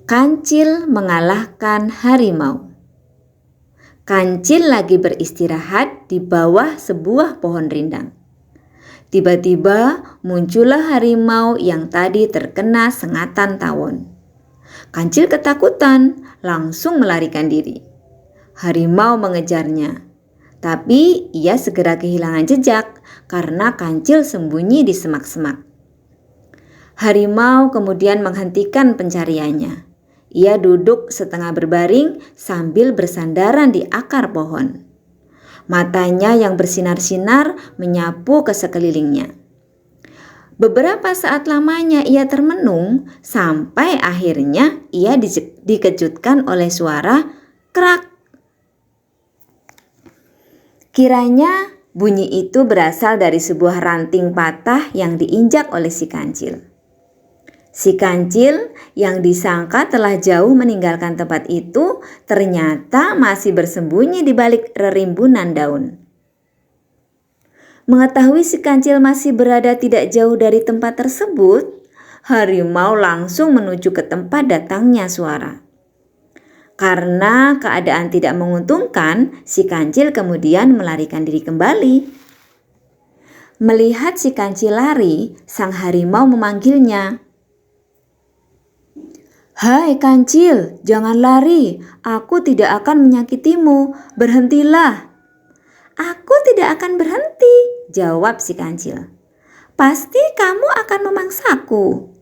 Kancil mengalahkan harimau. Kancil lagi beristirahat di bawah sebuah pohon rindang. Tiba-tiba muncullah harimau yang tadi terkena sengatan tawon. Kancil ketakutan, langsung melarikan diri. Harimau mengejarnya, tapi ia segera kehilangan jejak karena Kancil sembunyi di semak-semak. Harimau kemudian menghentikan pencariannya. Ia duduk setengah berbaring sambil bersandaran di akar pohon. Matanya yang bersinar-sinar menyapu ke sekelilingnya. Beberapa saat lamanya ia termenung sampai akhirnya ia dikejutkan oleh suara krak. Kiranya bunyi itu berasal dari sebuah ranting patah yang diinjak oleh si Kancil. Si Kancil yang disangka telah jauh meninggalkan tempat itu ternyata masih bersembunyi di balik rerimbunan daun. Mengetahui si Kancil masih berada tidak jauh dari tempat tersebut, harimau langsung menuju ke tempat datangnya suara. Karena keadaan tidak menguntungkan, si Kancil kemudian melarikan diri kembali. Melihat si Kancil lari, sang harimau memanggilnya. "Hai Kancil, jangan lari. Aku tidak akan menyakitimu. Berhentilah." "Aku tidak akan berhenti," jawab si Kancil. "Pasti kamu akan memangsaku."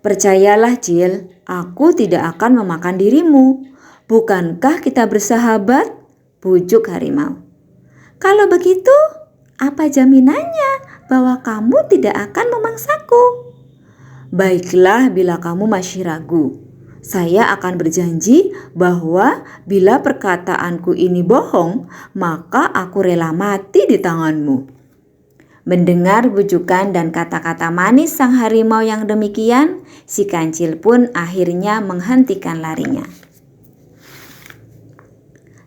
"Percayalah, Cil, aku tidak akan memakan dirimu. Bukankah kita bersahabat?" bujuk harimau. "Kalau begitu, apa jaminannya bahwa kamu tidak akan memangsaku?" "Baiklah, bila kamu masih ragu. Saya akan berjanji bahwa bila perkataanku ini bohong, maka aku rela mati di tanganmu." Mendengar bujukan dan kata-kata manis sang harimau yang demikian, si Kancil pun akhirnya menghentikan larinya.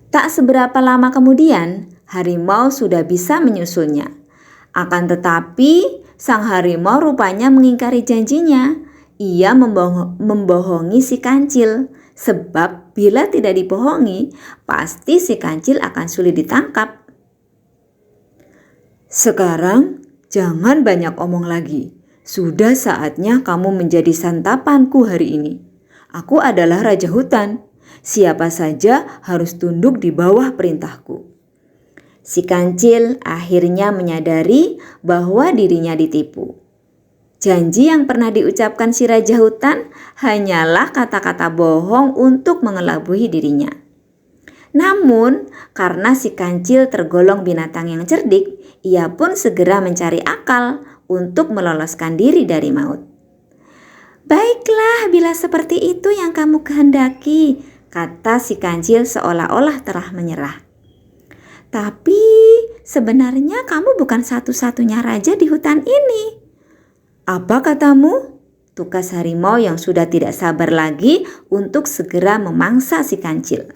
Tak seberapa lama kemudian, harimau sudah bisa menyusulnya. Akan tetapi, sang harimau rupanya mengingkari janjinya. Ia membohongi si Kancil, sebab bila tidak dibohongi, pasti si Kancil akan sulit ditangkap. "Sekarang jangan banyak omong lagi. Sudah saatnya kamu menjadi santapanku hari ini. Aku adalah raja hutan. Siapa saja harus tunduk di bawah perintahku." Si Kancil akhirnya menyadari bahwa dirinya ditipu. Janji yang pernah diucapkan si raja hutan hanyalah kata-kata bohong untuk mengelabui dirinya. Namun, karena si Kancil tergolong binatang yang cerdik, ia pun segera mencari akal untuk meloloskan diri dari maut. "Baiklah, bila seperti itu yang kamu kehendaki," kata si Kancil seolah-olah telah menyerah. "Tapi sebenarnya kamu bukan satu-satunya raja di hutan ini." "Apa katamu?" tukas harimau yang sudah tidak sabar lagi untuk segera memangsa si Kancil.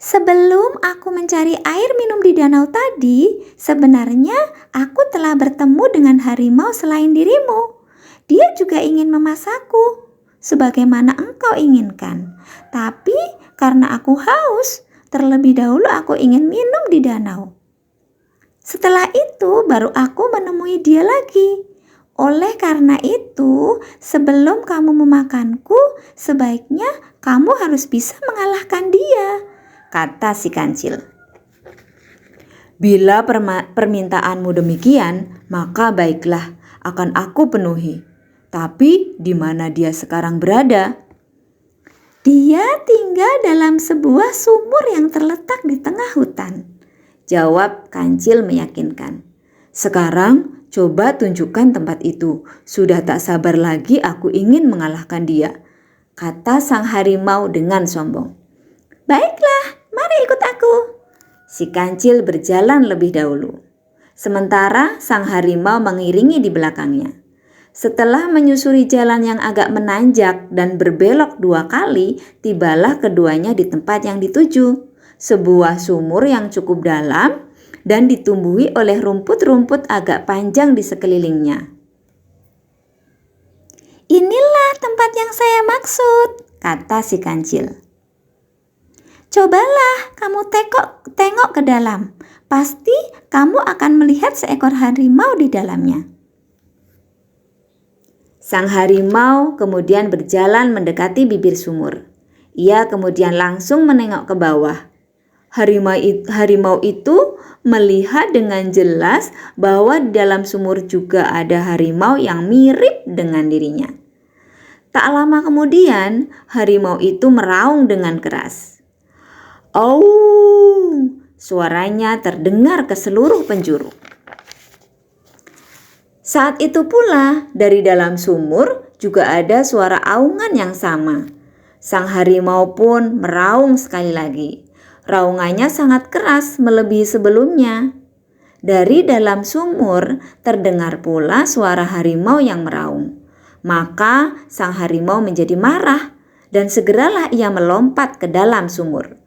"Sebelum aku mencari air minum di danau tadi, sebenarnya aku telah bertemu dengan harimau selain dirimu. Dia juga ingin memasakku, sebagaimana engkau inginkan. Tapi karena aku haus, terlebih dahulu aku ingin minum di danau. Setelah itu baru aku menemui dia lagi. Oleh karena itu, sebelum kamu memakanku, sebaiknya kamu harus bisa mengalahkan dia," kata si Kancil. "Bila permintaanmu demikian, maka baiklah, akan aku penuhi. Tapi di mana dia sekarang berada?" "Dia tinggal dalam sebuah sumur yang terletak di tengah hutan," jawab Kancil meyakinkan. "Sekarang coba tunjukkan tempat itu. Sudah tak sabar lagi aku ingin mengalahkan dia," kata sang harimau dengan sombong. "Baiklah, mari ikut aku." Si Kancil berjalan lebih dahulu. Sementara sang harimau mengiringi di belakangnya. Setelah menyusuri jalan yang agak menanjak dan berbelok 2 kali, tibalah keduanya di tempat yang dituju. Sebuah sumur yang cukup dalam dan ditumbuhi oleh rumput-rumput agak panjang di sekelilingnya. "Inilah tempat tempat yang saya maksud, kata si kancil. Cobalah kamu tengok ke dalam. Pasti kamu akan melihat seekor harimau di dalamnya. Sang harimau kemudian berjalan mendekati bibir sumur. Ia kemudian langsung menengok ke bawah. Harimau itu melihat dengan jelas bahwa di dalam sumur juga ada harimau yang mirip dengan dirinya. Tak lama kemudian, harimau itu meraung dengan keras. "Au!" Suaranya terdengar ke seluruh penjuru. Saat itu pula, dari dalam sumur juga ada suara aungan yang sama. Sang harimau pun meraung sekali lagi. Raungannya sangat keras melebihi sebelumnya. Dari dalam sumur terdengar pula suara harimau yang meraung. Maka sang harimau menjadi marah dan segeralah ia melompat ke dalam sumur.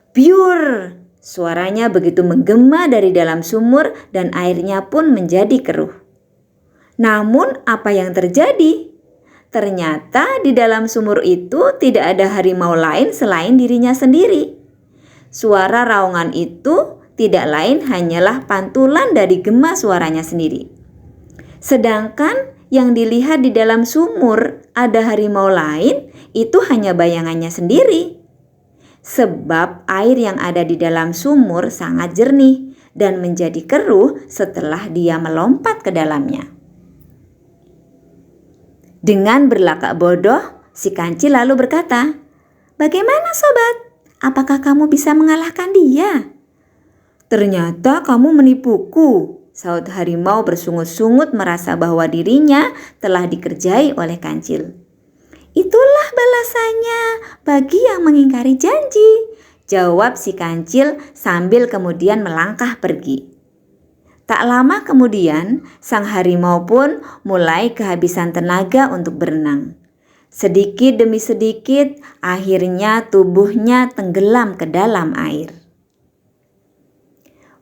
Biur! Suaranya begitu menggema dari dalam sumur dan airnya pun menjadi keruh. Namun apa yang terjadi? Ternyata di dalam sumur itu tidak ada harimau lain selain dirinya sendiri. Suara raungan itu tidak lain hanyalah pantulan dari gema suaranya sendiri. Sedangkan yang dilihat di dalam sumur ada harimau lain, itu hanya bayangannya sendiri. Sebab air yang ada di dalam sumur sangat jernih dan menjadi keruh setelah dia melompat ke dalamnya. Dengan berlakak bodoh, si kancil lalu berkata, "Bagaimana sobat? Apakah kamu bisa mengalahkan dia?" "Ternyata kamu menipuku," saut harimau bersungut-sungut merasa bahwa dirinya telah dikerjai oleh kancil. "Itulah balasannya bagi yang mengingkari janji," jawab si kancil sambil kemudian melangkah pergi. Tak lama kemudian, sang harimau pun mulai kehabisan tenaga untuk berenang. Sedikit demi sedikit, akhirnya tubuhnya tenggelam ke dalam air.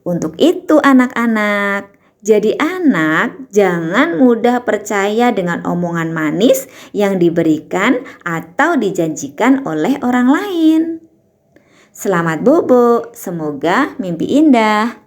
Untuk itu anak-anak, jadi anak jangan mudah percaya dengan omongan manis yang diberikan atau dijanjikan oleh orang lain. Selamat bobo, semoga mimpi indah.